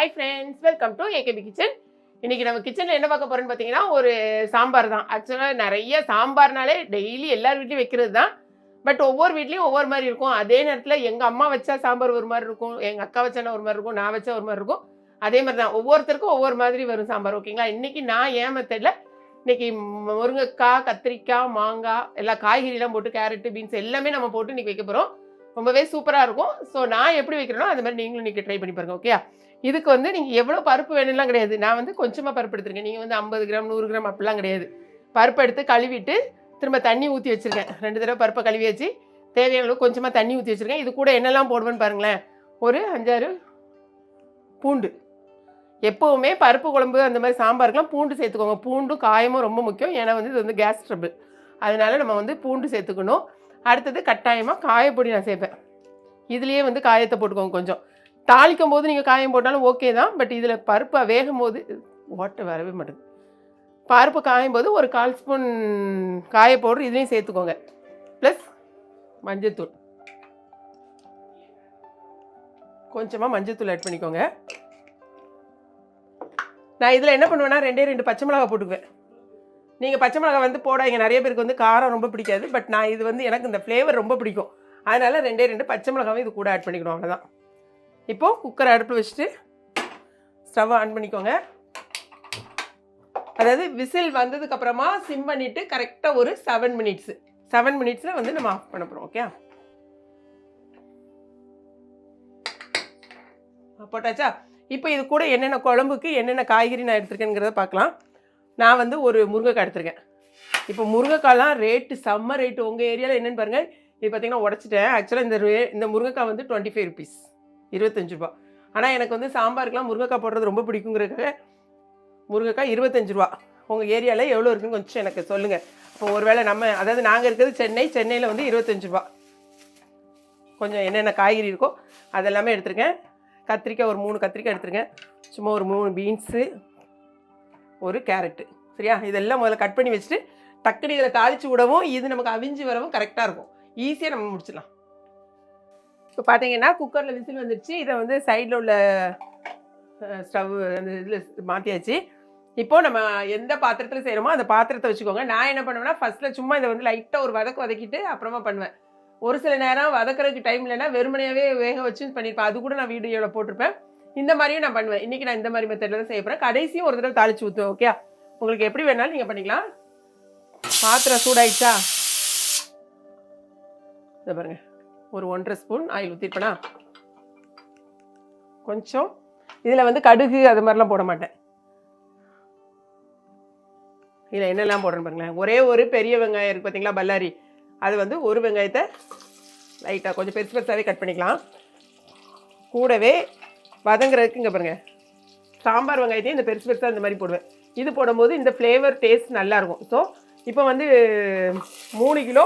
Hi friends, welcome to AKP kitchen. இன்னைக்கு நம்ம கிச்சனில் என்ன பார்க்க போகிறோன்னு பார்த்தீங்கன்னா, ஒரு சாம்பார் தான். ஆக்சுவலாக நிறைய சாம்பார்னாலே டெய்லி எல்லார் வீட்லையும் வைக்கிறது தான். பட் ஒவ்வொரு வீட்லேயும் ஒவ்வொரு மாதிரி இருக்கும். அதே நேரத்தில் எங்கள் அம்மா வச்சா சாம்பார் ஒரு மாதிரி இருக்கும், எங்கள் அக்கா வச்சானா ஒரு மாதிரி இருக்கும், நான் வச்சா ஒரு மாதிரி இருக்கும். அதே மாதிரி தான் ஒவ்வொருத்தருக்கும் ஒவ்வொரு மாதிரி வரும் சாம்பார். ஓகேங்களா? இன்றைக்கி நான் ஏன் மெத்தடில் இன்றைக்கி முருங்கைக்காய், கத்திரிக்காய், மாங்காய் எல்லா காய்கறிலாம் போட்டு கேரட்டு, பீன்ஸ் எல்லாமே நம்ம போட்டு இன்றைக்கி வைக்க போகிறோம். ரொம்பவே சூப்பராக இருக்கும். ஸோ நான் எப்படி வைக்கிறேனோ அது மாதிரி நீங்களும் இன்றைக்கி ட்ரை பண்ணி பாருங்கள். ஓகே? இதுக்கு வந்து நீங்கள் எவ்வளோ பருப்பு வேணும்லாம் கிடையாது. நான் வந்து கொஞ்சமாக பருப்பு எடுத்துருக்கேன். நீங்கள் வந்து 50 கிராம் 100 கிராம் அப்படிலாம் கிடையாது. பருப்பு எடுத்து கழுவிட்டு திரும்ப தண்ணி ஊற்றி வச்சுருக்கேன். 2 தடவை பருப்பை கழுவி வச்சு தேவையான அளவு கொஞ்சமாக தண்ணி ஊற்றி வச்சுருக்கேன். இது கூட என்னெல்லாம் போடுவேன்னு பாருங்களேன். ஒரு 5-6 பூண்டு. எப்போவுமே பருப்பு குழம்பு அந்த மாதிரி சாம்பாருக்குலாம் பூண்டு சேர்த்துக்கோங்க. பூண்டும் காயமும் ரொம்ப முக்கியம். ஏன்னா வந்து இது வந்து கேஸ் ட்ரபிள். அதனால நம்ம வந்து பூண்டு சேர்த்துக்கணும். அடுத்தது கட்டாயமாக காயப்பொடி நான் சேர்ப்பேன். இதுலேயே வந்து காயத்தை போட்டுக்கோங்க. கொஞ்சம் தாளிக்கும் போது நீங்கள் காயம் போட்டாலும் ஓகே தான். பட் இதில் பருப்பை வேகும் போது ஓட்ட வரவே மாட்டேங்குது. பருப்பு காயும் போது ஒரு 1/4 ஸ்பூன் காய பவுடர் இதுலேயும் சேர்த்துக்கோங்க. ப்ளஸ் மஞ்சத்தூள், கொஞ்சமாக மஞ்சத்தூள் ஆட் பண்ணிக்கோங்க. நான் இதில் என்ன பண்ணுவேன்னா 2 பச்சை மிளகா போட்டுக்குவேன். நீங்கள் பச்சை மிளகா வந்து போடாதீங்க. நிறைய பேருக்கு வந்து காரம் ரொம்ப பிடிக்காது. பட் நான் இது வந்து எனக்கு இந்த ஃப்ளேவர் ரொம்ப பிடிக்கும். அதனால் 2 பச்சை மிளகாவும் இது கூட ஆட் பண்ணிக்கணும். அவ்வளோதான். இப்போது குக்கரை அடுப்பில் வச்சுட்டு ஸ்டவ் ஆன் பண்ணிக்கோங்க. அதாவது விசில் வந்ததுக்கப்புறமா சிம் பண்ணிவிட்டு கரெக்டாக ஒரு 7 மினிட்ஸில் வந்து நம்ம ஆஃப் பண்ண போகிறோம். ஓகே? போட்டாச்சா? இப்போ இது கூட என்னென்ன குழம்புக்கு என்னென்ன காய்கறி நான் எடுத்துருக்கேங்கிறத பார்க்கலாம். நான் வந்து ஒரு முருங்கைக்காய் எடுத்துருக்கேன். இப்போ முருங்கைக்காய்லாம் ரேட்டு செம்ம ரேட்டு. உங்கள் ஏரியாவில் என்னென்னு பாருங்கள். இது பார்த்திங்கன்னா உடச்சிட்டேன். ஆக்சுவலாக இந்த முருங்கைக்காய் வந்து 25 ருபீஸ், 25 ரூபா. ஆனால் எனக்கு வந்து சாம்பாருக்குலாம் முருங்கைக்காய் போடுறது ரொம்ப பிடிக்குங்கிறதுக்காக முருங்கைக்காய் 25 ரூபா. உங்கள் ஏரியாவில் எவ்வளோ இருக்குன்னு கொஞ்சம் எனக்கு சொல்லுங்கள். இப்போ ஒரு வேளை அதாவது நாங்கள் இருக்கிறது சென்னையில் வந்து 25 ரூபா. கொஞ்சம் என்னென்ன காய்கறி இருக்கோ அதெல்லாமே எடுத்துருக்கேன். கத்திரிக்காய் ஒரு 3 கத்திரிக்காய் எடுத்துருக்கேன். சும்மா ஒரு 3 பீன்ஸு, ஒரு கேரட்டு. சரியா? இதெல்லாம் முதல்ல கட் பண்ணி வச்சுட்டு டக்குனு இதில் தாளித்து விடவும் இது நமக்கு அவிஞ்சு வரவும் கரெக்டாக இருக்கும். ஈஸியாக நம்ம முடிச்சிடலாம். இப்போ பார்த்தீங்கன்னா குக்கரில் விசில் வந்துடுச்சு. இதை வந்து சைடில் உள்ள ஸ்டவ் அந்த இதில் மாற்றியாச்சு. இப்போது நம்ம எந்த பாத்திரத்தில் செய்கிறோமோ அந்த பாத்திரத்தை வச்சுக்கோங்க. நான் என்ன பண்ணுவேன்னா ஃபஸ்ட்டில் சும்மா இதை வந்து லைட்டாக ஒரு வதக்கிட்டு அப்புறமா பண்ணுவேன். ஒரு சில நேரம் வதக்கிறதுக்கு டைம் இல்லைன்னா வெறுமனையாகவே வேக வச்சு பண்ணியிருப்பேன். அது கூட நான் வீடியோவில் போட்டிருப்பேன். இந்த மாதிரியும் நான் பண்ணுவேன். இன்றைக்கி நான் இந்த மாதிரி மெத்தடில் தான் செய்ய போகிறேன். கடைசியும் ஒரு தடவை தாளித்து ஊற்றுவேன். ஓகே? உங்களுக்கு எப்படி வேணாலும் நீங்கள் பண்ணிக்கலாம். பாத்திரம் சூடாயிடுச்சா? இதை பாருங்கள், ஒரு 1.5 ஸ்பூன் ஆயில் ஊற்றிருப்பேனா. கொஞ்சம் இதில் வந்து கடுகு அது மாதிரிலாம் போட மாட்டேன். இதில் என்னெல்லாம் போடுறேன்னு பாருங்களேன். ஒரே ஒரு பெரிய வெங்காயம் இருக்குது பார்த்தீங்களா, பல்லாரி. அது வந்து ஒரு வெங்காயத்தை லைட்டாக கொஞ்சம் பெருசாகவே கட் பண்ணிக்கலாம். கூடவே வதங்குறதுக்கு இங்கே பாருங்கள், சாம்பார் வெங்காயத்தையும் இந்த பெருசாக இந்த மாதிரி போடுவேன். இது போடும்போது இந்த ஃப்ளேவர் டேஸ்ட் நல்லாயிருக்கும். ஸோ இப்போ வந்து 3 கிலோ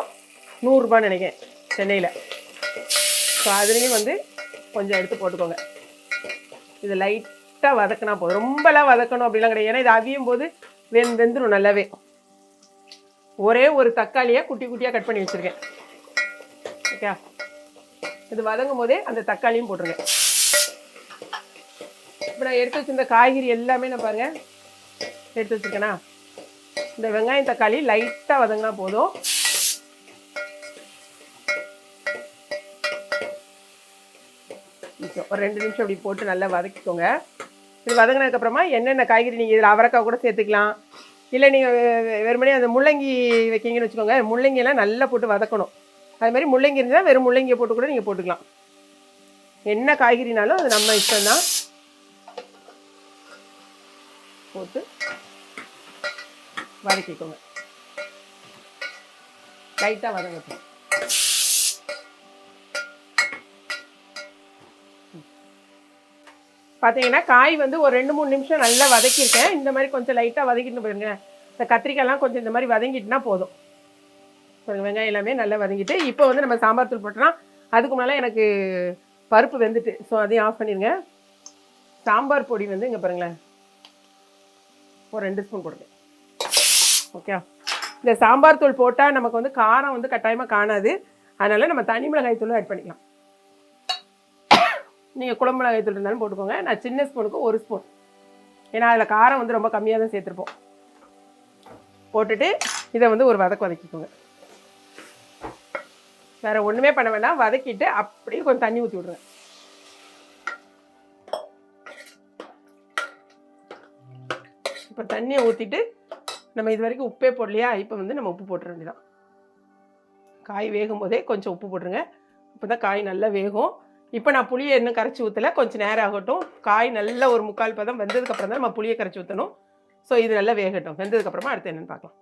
100 ரூபான்னு நினைக்கிறேன் சென்னையில். ஸோ அதுலேயும் வந்து கொஞ்சம் எடுத்து போட்டுக்கோங்க. இது லைட்டாக வதக்கினா போதும். ரொம்பலாம் வதக்கணும் அப்படிலாம் கிடையாது. ஏன்னா இது அவியும் போது வெந்துடும் நல்லாவே. ஒரே ஒரு தக்காளியை குட்டி குட்டியாக கட் பண்ணி வச்சுருக்கேன். ஓகே? இது வதங்கும் போதே அந்த தக்காளியும் போட்டுருங்க. இப்போ நான் எடுத்து வச்சுருந்த காய்கறி எல்லாமே நான் பாருங்கள் எடுத்து வச்சுருக்கேனா. இந்த வெங்காயம் தக்காளி லைட்டாக வதங்கினா போதும். ஒரு 2 நிமிஷம் அப்படி போட்டு நல்லா வதக்கிக்கோங்க. இது வதங்கினதுக்கப்புறமா என்னென்ன காய்கறி நீங்கள் இதில் அவரைக்காய் கூட சேர்த்துக்கலாம். இல்லை நீங்கள் வெறுமனே அந்த முள்ளங்கி வைக்கிங்கன்னு வச்சுக்கோங்க. முள்ளங்கியெல்லாம் நல்லா போட்டு வதக்கணும். அது மாதிரி முள்ளங்கி இருந்தால் வெறும் முள்ளங்கியை போட்டு கூட நீங்கள் போட்டுக்கலாம். என்ன காய்கறினாலும் அது நம்ம இஷ்டம் தான். போட்டு வதக்கிக்கோங்க. லைட்டாக வதங்கட்டும். பார்த்தீங்கன்னா காய் வந்து ஒரு 2-3 நிமிஷம் நல்லா வதக்கியிருக்கேன். இந்த மாதிரி கொஞ்சம் லைட்டாக வதக்கிட்டு போயிருங்க. இந்த கத்திரிக்காய்லாம் கொஞ்சம் இந்த மாதிரி வதங்கிட்டுனா போதும். வெங்காயம் எல்லாமே நல்லா வதங்கிட்டு இப்போ வந்து நம்ம சாம்பார் தூள் போட்டோம்னா அதுக்கு முன்னால் எனக்கு பருப்பு வெந்துட்டு. ஸோ அதையும் ஆஃப் பண்ணிடுங்க. சாம்பார் பொடி வந்து இங்கே பாருங்களேன், ஒரு 2 ஸ்பூன் போடுங்க. ஓகே? இந்த சாம்பார் தூள் போட்டால் நமக்கு வந்து காரம் வந்து கட்டாயமாக காணாது. அதனால் நம்ம தனி மிளகாய் தூள் ஆட் பண்ணிக்கலாம். நீங்கள் குழம்பு மிளகாய் தூள் இருந்தாலும் போட்டுக்கோங்க. நான் சின்ன ஸ்பூனுக்கு 1 ஸ்பூன், ஏன்னா அதில் காரம் வந்து ரொம்ப கம்மியாக தான் சேர்த்துருப்போம். போட்டுட்டு இதை வந்து ஒரு வதக்கிக்கோங்க. வேறு ஒன்றுமே பண்ண வேண்டாம். வதக்கிட்டு அப்படியே கொஞ்சம் தண்ணி ஊற்றி விட்ருங்க. இப்போ தண்ணியை ஊற்றிட்டு நம்ம இது வரைக்கும் உப்பே போடலையா, இப்போ வந்து நம்ம உப்பு போட்டுற வேண்டியதான். காய் வேகும் போதே கொஞ்சம் உப்பு போட்டுருங்க. இப்போ தான் காய் நல்லா வேகும். இப்போ நான் புளியை இன்னும் கரைச்சி ஊற்றலை, கொஞ்சம் நேரம் ஆகட்டும். காய் நல்லா ஒரு 3/4 பதம் வெந்ததுக்கப்புறம் தான் நம்ம புளியை கரைச்சி ஊற்றணும். ஸோ இது நல்லா வேகட்டும். வெந்ததுக்கப்புறமா அடுத்து என்னென்னு பார்க்கலாம்.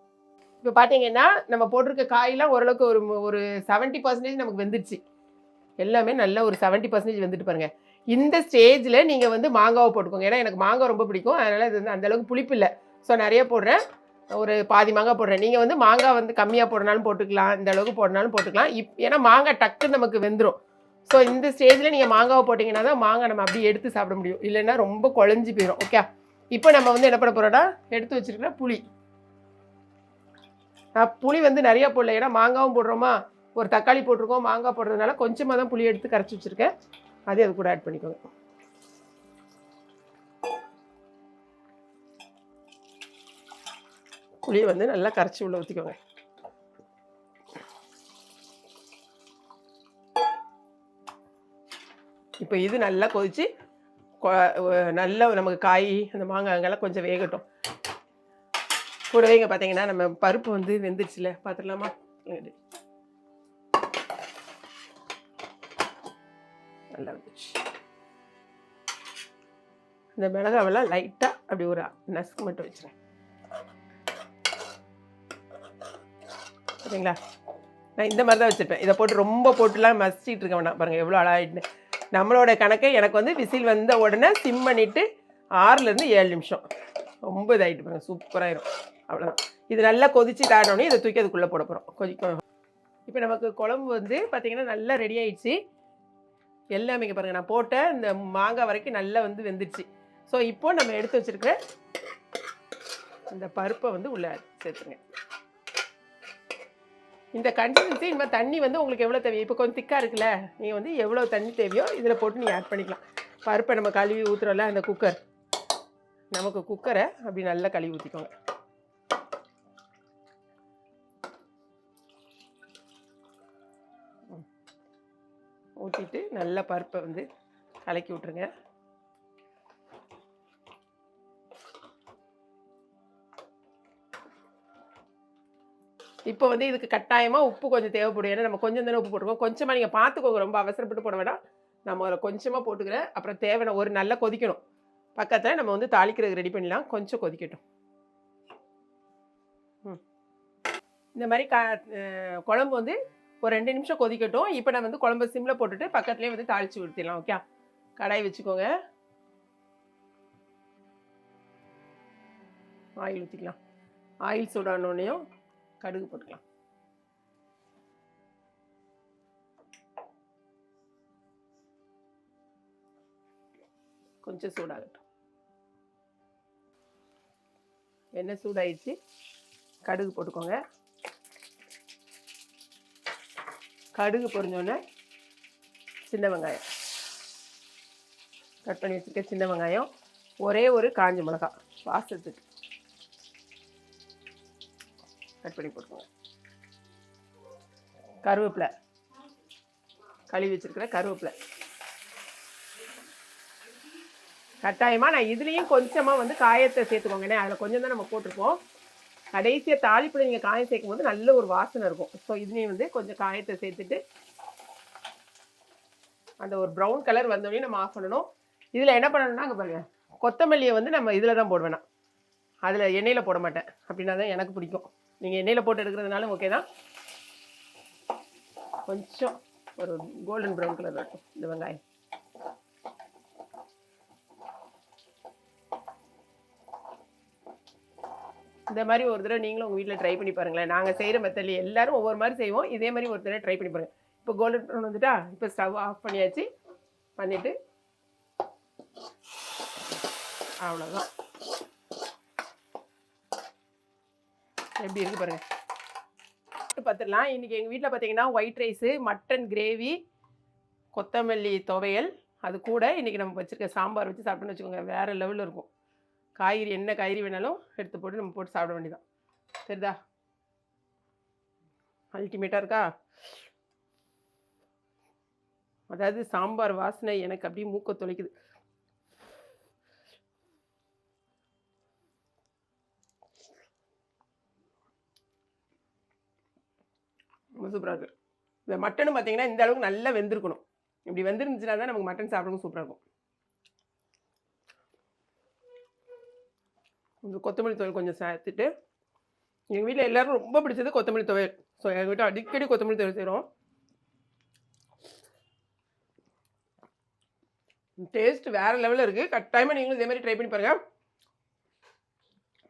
இப்போ பார்த்தீங்கன்னா நம்ம போட்டிருக்க காயெலாம் ஓரளவுக்கு ஒரு 70% நமக்கு வெந்துடுச்சு. எல்லாமே நல்ல ஒரு 70% வெந்துட்டு பாருங்க. இந்த ஸ்டேஜில் நீங்கள் வந்து மாங்காவை போட்டுக்கோங்க. ஏன்னா எனக்கு மாங்காய் ரொம்ப பிடிக்கும். அதனால் இது வந்து அந்தளவுக்கு புளிப்பு இல்லை. ஸோ நிறைய போடுறேன், ஒரு பாதி மாங்காய் போடுறேன். நீங்கள் வந்து மாங்காய் வந்து கம்மியாக போடனாலும் போட்டுக்கலாம், இந்த அளவுக்கு போடனாலும் போட்டுக்கலாம். ஏன்னா மாங்காய் டக்குன்னு நமக்கு வெந்துடும். ஸோ இந்த ஸ்டேஜில் நீங்கள் மாங்காவை போட்டிங்கன்னா தான் மாங்காய் நம்ம அப்படியே எடுத்து சாப்பிட முடியும். இல்லைன்னா ரொம்ப குழஞ்சி போயிடும். ஓகே, இப்போ நம்ம வந்து என்ன பண்ண போகிறோம்னா, எடுத்து வச்சுருக்கிற புளி. புளி வந்து நிறையா போடல, ஏன்னா மாங்காவும் போடுறோமா, ஒரு தக்காளி போட்டிருக்கோம், மாங்காய் போடுறதுனால கொஞ்சமாக தான் புளி எடுத்து கரைச்சி வச்சுருக்கேன். அதே அது கூட ஆட் பண்ணிக்கோங்க. புளியை வந்து நல்லா கரைச்சி உள்ள ஊற்றிக்கோங்க. இப்போ இது நல்லா கொதிச்சு நல்லா நமக்கு காய் அந்த மாங்காய்ங்கெல்லாம் கொஞ்சம் வேகட்டும். கூடவே இங்கே பார்த்தீங்கன்னா நம்ம பருப்பு வந்து வெந்துடுச்சுல, பார்த்துடலாமா? நல்லா வந்துச்சு. இந்த மிளகாவெல்லாம் லைட்டாக அப்படி ஒரு நசுக்கு மட்டும் வச்சுறேன். சரிங்களா? நான் இந்த மாதிரி தான் வச்சுருப்பேன். இதை போட்டு ரொம்ப போட்டுலாம் மசிச்சிட்டு இருக்க வேணாம். பாருங்கள் எவ்வளோ அழகாயிட்டு. நம்மளோட கணக்கை எனக்கு வந்து விசில் வந்த உடனே சிம் பண்ணிவிட்டு 6லேருந்து 7 நிமிஷம். ரொம்ப இதாகிட்டு பாருங்கள், சூப்பராகிடும். அவ்வளோதான். இது நல்லா கொதிச்சு தாடனோடனே இதை தூக்கி அதுக்குள்ளே போட போகிறோம். கொதிக்கும். இப்போ நமக்கு குழம்பு வந்து பார்த்திங்கன்னா நல்லா ரெடி ஆகிடுச்சு. எல்லாமே இங்கே பாருங்கள், நான் போட்ட இந்த மாங்காய் வரைக்கும் நல்லா வந்து வெந்துடுச்சு. ஸோ இப்போது நம்ம எடுத்து வச்சுருக்கிற இந்த பருப்பை வந்து உள்ளே சேர்த்துருங்க. இந்த கன்சிஸ்டன்சி இந்த மாதிரி தண்ணி வந்து உங்களுக்கு எவ்வளோ தேவையோ, இப்போ கொஞ்சம் திக்காக இருக்குல்ல, நீங்கள் வந்து எவ்வளோ தண்ணி தேவையோ இதில் போட்டு நீங்கள் ஆட் பண்ணிக்கலாம். பருப்பை நம்ம கழுவி ஊற்றுறோம்ல, அந்த குக்கர், நமக்கு குக்கரை அப்படி நல்லா கழுவி ஊற்றிக்கோங்க. ஊற்றிட்டு நல்லா பருப்பை வந்து கலக்கி விட்ருங்க. இப்போ வந்து இதுக்கு கட்டாயமாக உப்பு கொஞ்சம் தேவைப்படும். ஏன்னா நம்ம கொஞ்சம் தானே உப்பு போட்டுருக்கோம். கொஞ்சமாக நீங்கள் பார்த்துக்கோங்க, ரொம்ப அவசரப்பட்டு போட வேண்டாம். நம்ம அதில் கொஞ்சமாக போட்டுக்கிறேன். அப்புறம் தேவையான ஒரு நல்லா கொதிக்கணும். பக்கத்தில் நம்ம வந்து தாளிக்கிறதுக்கு ரெடி பண்ணிடலாம். கொஞ்சம் கொதிக்கட்டும். இந்த மாதிரி குழம்பு வந்து ஒரு 2 நிமிஷம் கொதிக்கட்டும். இப்போ நான் வந்து குழம்பு சிம்மில் போட்டுட்டு பக்கத்துலேயே வந்து தாளித்து ஊற்றிடலாம். ஓகே, கடாய் வச்சுக்கோங்க. ஆயில் ஊற்றிக்கலாம். ஆயில் சூடானோடனையும் கடுகு போட்டுக்கலாம். கொஞ்சம் சூடாகட்டும். எண்ணெய் சூடாயிடுச்சு. கடுகு போட்டுக்கோங்க. கடுகு பொரிஞ்சோடனே சின்ன வெங்காயம், கட் பண்ணி வச்சுருக்க சின்ன வெங்காயம், ஒரே ஒரு காஞ்ச மிளகாய் வாசத்துக்கு கட் பண்ணி போட்டுக்கோங்க. கருவேப்பிலை, கழுவி வச்சுருக்கிற கருவேப்பிலை கட்டாயமாக. நான் இதுலேயும் கொஞ்சமாக வந்து காயத்தை சேர்த்துக்கோங்கண்ணே. அதில் கொஞ்சம் தான் நம்ம போட்டிருப்போம். கடைசியாக தாளிப்பில் நீங்கள் காயம் சேர்க்கும் போது நல்ல ஒரு வாசனை இருக்கும். ஸோ இதுலேயும் வந்து கொஞ்சம் காயத்தை சேர்த்துட்டு அந்த ஒரு ப்ரௌன் கலர் வந்தோடனே நம்ம ஆஃப் பண்ணணும். இதில் என்ன பண்ணணும்னா, அங்கே பாருங்கள், கொத்தமல்லியை வந்து நம்ம இதில் தான் போடுவேன். அதில் எண்ணெயில் போட மாட்டேன். அப்படின்னா தான் எனக்கு பிடிக்கும். நீங்கள் எண்ணெயில் போட்டு எடுக்கிறதுனால ஓகே தான். கொஞ்சம் ஒரு கோல்டன் ப்ரௌன் கலர் இருக்கும் இந்த வெங்காயம். இந்த மாதிரி ஒரு தடவை நீங்களும் உங்கள் வீட்டில் ட்ரை பண்ணி பாருங்களேன். நாங்கள் செய்கிற மெத்தட்ல எல்லோரும் ஒவ்வொரு மாதிரி செய்வோம். இதே மாதிரி ஒரு தடவை ட்ரை பண்ணி பாருங்கள். இப்போ கோல்டன் ப்ரௌன் வந்துட்டா, இப்போ ஸ்டவ் ஆஃப் பண்ணியாச்சு. பண்ணிவிட்டு அவ்வளோதான். எப்படி இருக்குது பாருங்கள். பார்த்துடலாம். இன்றைக்கி எங்கள் வீட்டில் பார்த்தீங்கன்னா ஒயிட் ரைஸு, மட்டன் கிரேவி, கொத்தமல்லி துவையல், அது கூட இன்றைக்கி நம்ம வச்சுருக்க சாம்பார் வச்சு சாப்பிட்டோன்னு வச்சுக்கோங்க, வேறு லெவலில் இருக்கும். காய்கறி என்ன காய்கறி வேணாலும் எடுத்து போட்டு நம்ம போட்டு சாப்பிட வேண்டியதான். சரிதா? அல்டிமேட்டாக இருக்கா? அதாவது சாம்பார் வாசனை எனக்கு அப்படியே மூக்க தொலைக்குது. ரொம்ப சூப்பராக இருக்குது. இந்த மட்டனும் பார்த்தீங்கன்னா இந்த அளவுக்கு நல்லா வெந்திருக்கணும். இப்படி வெந்திருந்துச்சுன்னா தான் நமக்கு மட்டன் சாப்பிடவும் சூப்பராக இருக்கும். இந்த கொத்தமல்லி துவையல் கொஞ்சம் சேர்த்துட்டு, எங்கள் வீட்டில் எல்லோரும் ரொம்ப பிடிச்சது கொத்தமல்லி துவையல். ஸோ எங்கள் வீட்டில் அடிக்கடி கொத்தமல்லி துவையல் செய்கிறோம். டேஸ்ட் வேறு லெவலில் இருக்குது. கட்டாயமாக நீங்களும் இதே மாதிரி ட்ரை பண்ணி பாருங்கள்.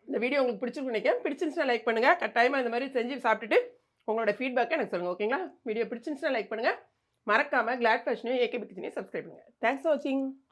இந்த வீடியோ உங்களுக்கு பிடிச்சிருக்குன்னு நினைக்கிறேன். பிடிச்சிருந்துச்சுன்னா லைக் பண்ணுங்கள். கட்டாயமாக இந்த மாதிரி செஞ்சு சாப்பிட்டுட்டு உங்களோட ஃபீட்பேக்கை எனக்கு சொல்லுங்கள். ஓகேங்களா? வீடியோ பிடிச்சிருந்துச்சுன்னா லைக் பண்ணுங்கள். மறக்காமல் கிளாட் ஃபேஷனையும் ஏகேபி கிச்சனையும் சப்ஸ்கிரைப் பண்ணுங்கள். தேங்க்ஸ் ஃபார் வாட்சிங்.